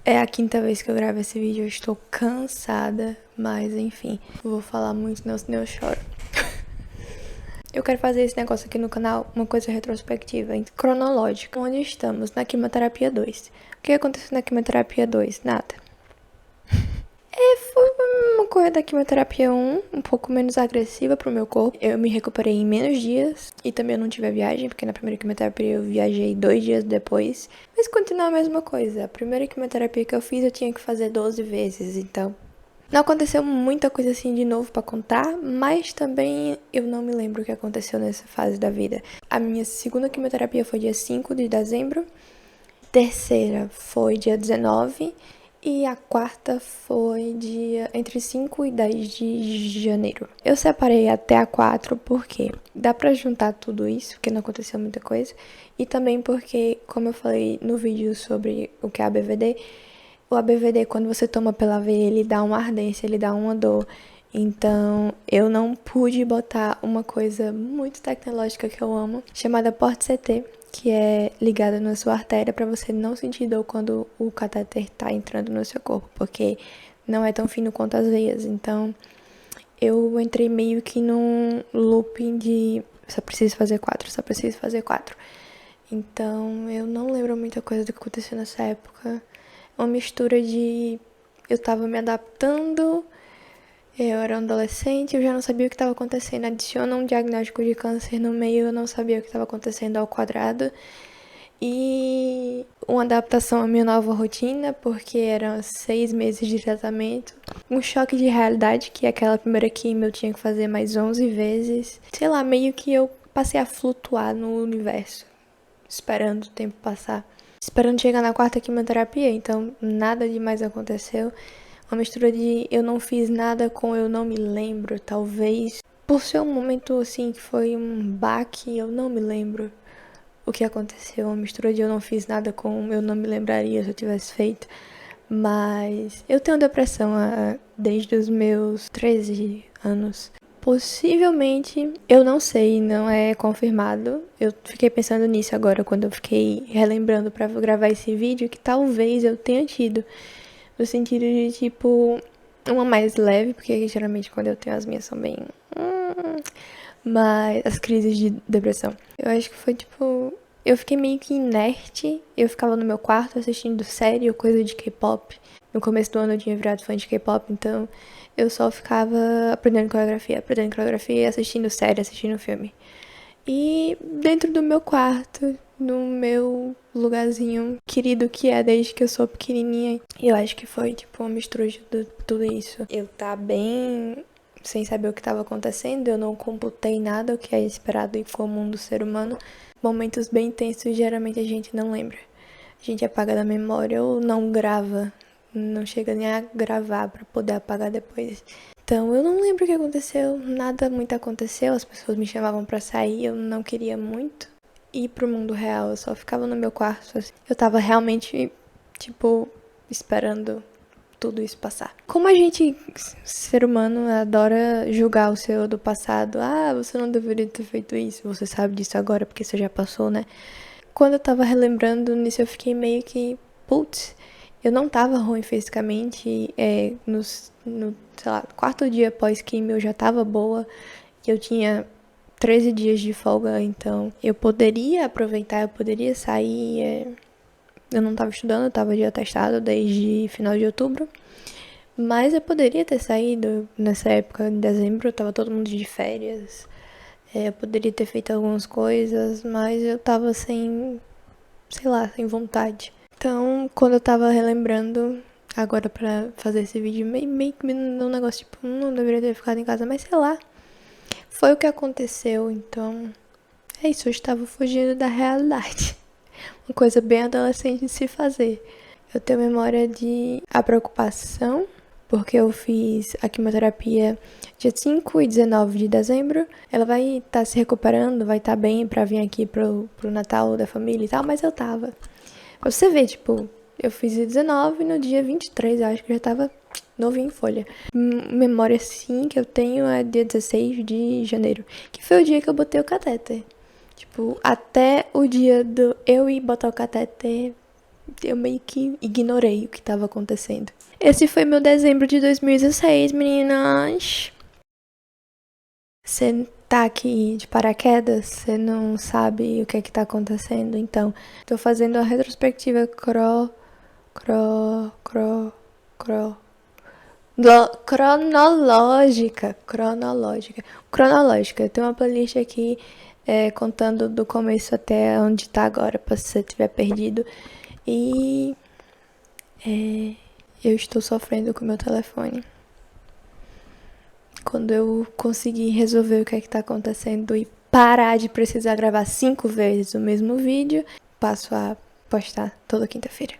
É a quinta vez que eu gravo esse vídeo, eu estou cansada, mas enfim, vou falar muito, senão eu choro. Eu quero fazer esse negócio aqui no canal, uma coisa retrospectiva, cronológica. Onde estamos? Na quimioterapia 2. O que aconteceu na quimioterapia 2? Nada. Foi uma coisa da quimioterapia 1, um pouco menos agressiva pro meu corpo. Eu me recuperei em menos dias e também eu não tive a viagem, porque na primeira quimioterapia eu viajei 2 dias depois. Mas continua a mesma coisa. A primeira quimioterapia que eu fiz eu tinha que fazer 12 vezes, então não aconteceu muita coisa assim de novo pra contar, mas também eu não me lembro o que aconteceu nessa fase da vida. A minha segunda quimioterapia foi dia 5 de dezembro, terceira foi dia 19 e a quarta foi entre 5 e 10 de janeiro. Eu separei até a 4 porque dá pra juntar tudo isso, porque não aconteceu muita coisa, e também porque, como eu falei no vídeo sobre o que é ABVD, o ABVD, quando você toma pela veia, ele dá uma ardência, ele dá uma dor. Então, eu não pude botar uma coisa muito tecnológica que eu amo, chamada Port-CT, que é ligada na sua artéria para você não sentir dor quando o catéter tá entrando no seu corpo, porque não é tão fino quanto as veias. Então, eu entrei meio que num looping de só preciso fazer 4, só preciso fazer 4. Então, eu não lembro muita coisa do que aconteceu nessa época. Uma mistura de eu tava me adaptando, eu era um adolescente, eu já não sabia o que estava acontecendo. Adiciona um diagnóstico de câncer no meio, eu não sabia o que estava acontecendo ao quadrado. E uma adaptação à minha nova rotina, porque eram 6 meses de tratamento. Um choque de realidade, que aquela primeira quimio eu tinha que fazer mais 11 vezes. Sei lá, meio que eu passei a flutuar no universo, esperando o tempo passar. Esperando chegar na quarta quimioterapia, então nada demais aconteceu. Uma mistura de eu não fiz nada com eu não me lembro, talvez. Por ser um momento assim que foi um baque, eu não me lembro o que aconteceu. Uma mistura de eu não fiz nada com eu não me lembraria se eu tivesse feito. Mas eu tenho depressão desde os meus 13 anos. Possivelmente, eu não sei, não é confirmado. Eu fiquei pensando nisso agora quando eu fiquei relembrando pra gravar esse vídeo, que talvez eu tenha tido. No sentido de, tipo, uma mais leve, porque geralmente quando eu tenho as minhas são bem. Mas as crises de depressão. Eu acho que foi, tipo. Eu fiquei meio que inerte. Eu ficava no meu quarto assistindo série ou coisa de K-pop. No começo do ano eu tinha virado fã de K-pop, então eu só ficava aprendendo coreografia e assistindo série, assistindo filme. E dentro do meu quarto, no meu lugarzinho querido que é desde que eu sou pequenininha, eu acho que foi tipo uma mistura de tudo isso. Eu tá bem sem saber o que estava acontecendo, eu não computei nada, o que é esperado e comum do ser humano. Momentos bem tensos geralmente a gente não lembra. A gente apaga da memória ou não grava, não chega nem a gravar para poder apagar depois. Então, eu não lembro o que aconteceu, nada muito aconteceu, as pessoas me chamavam pra sair, eu não queria muito ir pro mundo real, eu só ficava no meu quarto, assim. Eu tava realmente, tipo, esperando tudo isso passar. Como a gente, ser humano, adora julgar o seu do passado, você não deveria ter feito isso, você sabe disso agora porque você já passou, né? Quando eu tava relembrando nisso, eu fiquei meio que, putz, eu não tava ruim fisicamente, no, sei lá, quarto dia pós-quimio eu já tava boa, e eu tinha 13 dias de folga, então eu poderia aproveitar, eu poderia sair, eu não tava estudando, eu tava de atestado desde final de outubro, mas eu poderia ter saído nessa época, em dezembro, tava todo mundo de férias, eu poderia ter feito algumas coisas, mas eu tava sem, sei lá, sem vontade. Então, quando eu tava relembrando, agora pra fazer esse vídeo, meio que me deu um negócio tipo, não deveria ter ficado em casa, mas sei lá. Foi o que aconteceu, então é isso, eu estava fugindo da realidade. Uma coisa bem adolescente de se fazer. Eu tenho memória de a preocupação, porque eu fiz a quimioterapia dia 5 e 19 de dezembro. Ela vai estar se recuperando, vai estar bem pra vir aqui pro Natal da família e tal, mas eu tava. Pra você ver, tipo, eu fiz 19 no dia 23, eu acho que eu já tava novinho em folha. Memória, sim, que eu tenho é dia 16 de janeiro, que foi o dia que eu botei o catéter. Tipo, até o dia do eu ir botar o catéter, Eu meio que ignorei o que estava acontecendo. Esse foi meu dezembro de 2016, meninas. Você tá aqui de paraquedas, você não sabe o que é que tá acontecendo, então tô fazendo a retrospectiva cronológica. Eu tenho uma playlist aqui contando do começo até onde tá agora, pra se você tiver perdido. E eu estou sofrendo com o meu telefone. Quando eu conseguir resolver o que é que tá acontecendo e parar de precisar gravar 5 vezes o mesmo vídeo, passo a postar toda quinta-feira.